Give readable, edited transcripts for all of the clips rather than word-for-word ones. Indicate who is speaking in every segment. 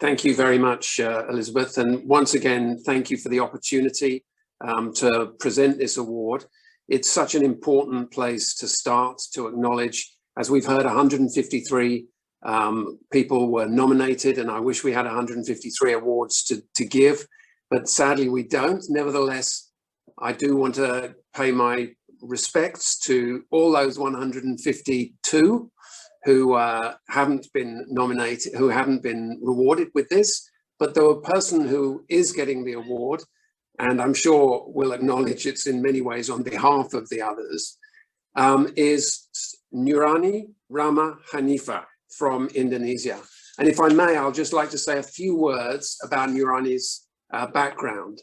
Speaker 1: Thank you very much, Elizabeth. And once again, thank you for the opportunity to present this award. It's such an important place to start to acknowledge, as we've heard, 153 people were nominated, and I wish we had 153 awards to give, but sadly we don't. Nevertheless, I do want to pay my respects to all those 152 who haven't been nominated, who haven't been rewarded with this, but the person who is getting the award, and I'm sure will acknowledge it's in many ways on behalf of the others, is Nuraini Rahma Hanifa from Indonesia. And if I may, I'll just like to say a few words about Nuraini's background.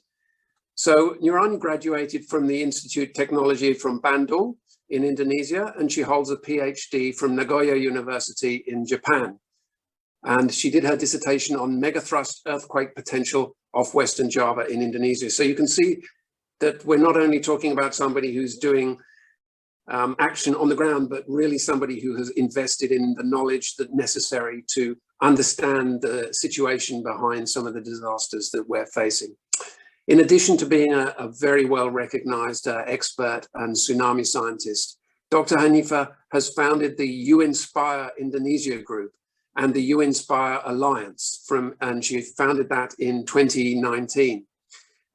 Speaker 1: So Nuraini graduated from the Institute of Technology from Bandung in Indonesia, and she holds a PhD from Nagoya University in Japan. And she did her dissertation on megathrust earthquake potential off Western Java in Indonesia. So you can see that we're not only talking about somebody who's doing action on the ground, but really somebody who has invested in the knowledge that necessary to understand the situation behind some of the disasters that we're facing. In addition to being a very well-recognized expert and tsunami scientist, Dr. Hanifa has founded the UNDRR Indonesia group and the UNDRR Alliance, and she founded that in 2019.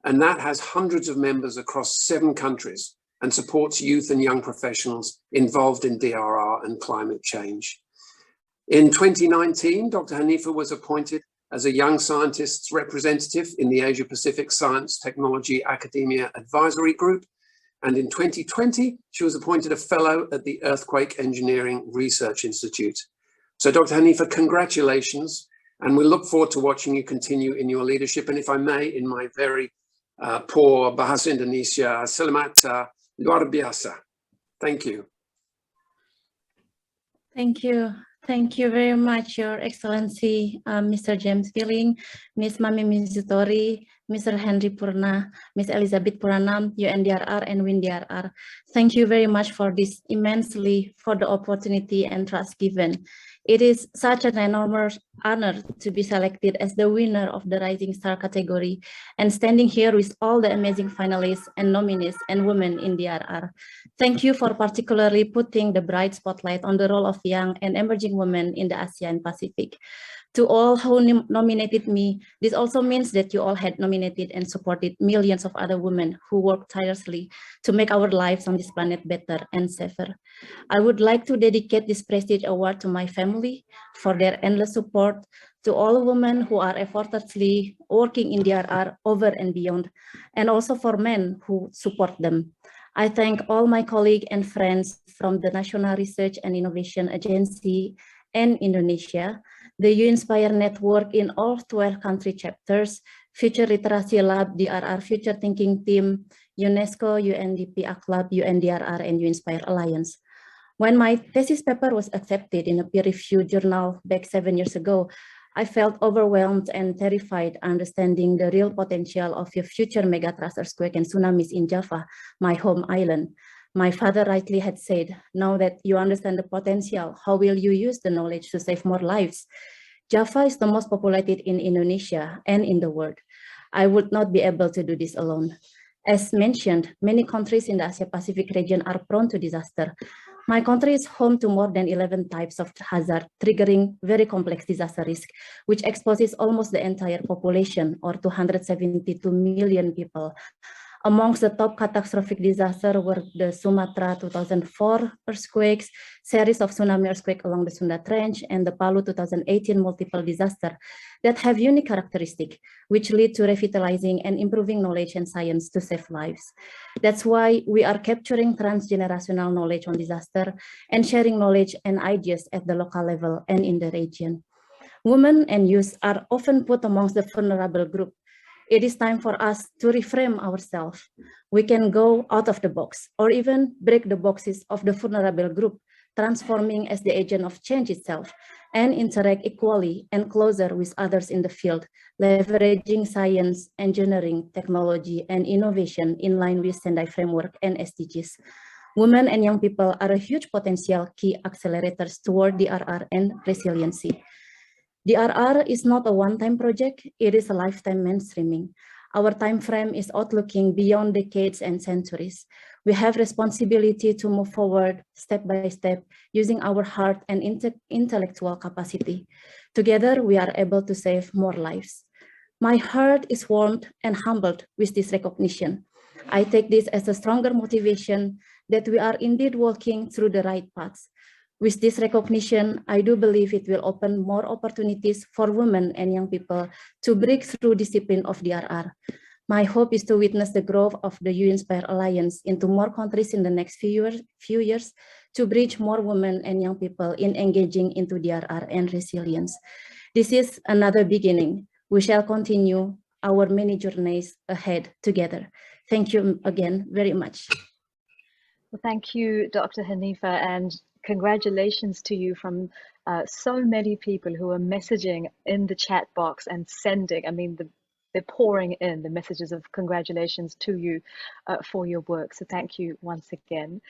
Speaker 1: And that has hundreds of members across 7 countries and supports youth and young professionals involved in DRR and climate change. In 2019, Dr. Hanifa was appointed as a Young Scientists representative in the Asia Pacific Science Technology Academia Advisory Group. And in 2020, she was appointed a fellow at the Earthquake Engineering Research Institute. So Dr. Hanifa, congratulations. And we look forward to watching you continue in your leadership. And if I may, in my very poor Bahasa Indonesia, selamat luar biasa. Thank you.
Speaker 2: Thank you. Thank you very much, Your Excellency, Mr. James Billing, Ms. Mami Mizutori, Mr. Henry Purna, Ms. Elizabeth Puranam, UNDRR and WINDRR. Thank you very much for this immensely, for the opportunity and trust given. It is such an enormous honor to be selected as the winner of the Rising Star category and standing here with all the amazing finalists and nominees and women in DRR. Thank you for particularly putting the bright spotlight on the role of young and emerging women in the ASEAN Pacific. To all who nominated me, this also means that you all had nominated and supported millions of other women who work tirelessly to make our lives on this planet better and safer. I would like to dedicate this prestige award to my family for their endless support, to all women who are effortlessly working in DRR over and beyond, and also for men who support them. I thank all my colleagues and friends from the National Research and Innovation Agency and Indonesia, the UNDRR network in all 12 country chapters, Future Literacy Lab, DRR Future Thinking Team, UNESCO, UNDP ACLAB, UNDRR, and UNDRR Alliance. When my thesis paper was accepted in a peer-reviewed journal back 7 years ago, I felt overwhelmed and terrified understanding the real potential of your future megathrust earthquake and tsunamis in Java, my home island. My father rightly had said, now that you understand the potential, how will you use the knowledge to save more lives? Java is the most populated in Indonesia and in the world. I would not be able to do this alone. As mentioned, many countries in the Asia-Pacific region are prone to disaster. My country is home to more than 11 types of hazard, triggering very complex disaster risk, which exposes almost the entire population, or 272 million people. Amongst the top catastrophic disasters were the Sumatra 2004 earthquakes, series of tsunami earthquakes along the Sunda Trench, and the Palu 2018 multiple disaster that have unique characteristics, which lead to revitalizing and improving knowledge and science to save lives. That's why we are capturing transgenerational knowledge on disaster and sharing knowledge and ideas at the local level and in the region. Women and youth are often put amongst the vulnerable group. It is time for us to reframe ourselves. We can go out of the box or even break the boxes of the vulnerable group, transforming as the agent of change itself and interact equally and closer with others in the field, leveraging science, engineering, technology, and innovation in line with Sendai framework and SDGs. Women and young people are a huge potential key accelerators toward DRR and resiliency. DRR is not a one-time project, it is a lifetime mainstreaming. Our time frame is outlooking beyond decades and centuries. We have responsibility to move forward step by step using our heart and intellectual capacity. Together, we are able to save more lives. My heart is warmed and humbled with this recognition. I take this as a stronger motivation that we are indeed walking through the right paths. With this recognition, I do believe it will open more opportunities for women and young people to break through discipline of DRR. My hope is to witness the growth of the UNDRR Alliance into more countries in the next few years to bridge more women and young people in engaging into DRR and resilience. This is another beginning. We shall continue our many journeys ahead together. Thank you again very much.
Speaker 3: Well, thank you, Dr. Hanifa, and congratulations to you from so many people who are messaging in the chat box and sending, I mean, they're pouring in the messages of congratulations to you for your work. So thank you once again.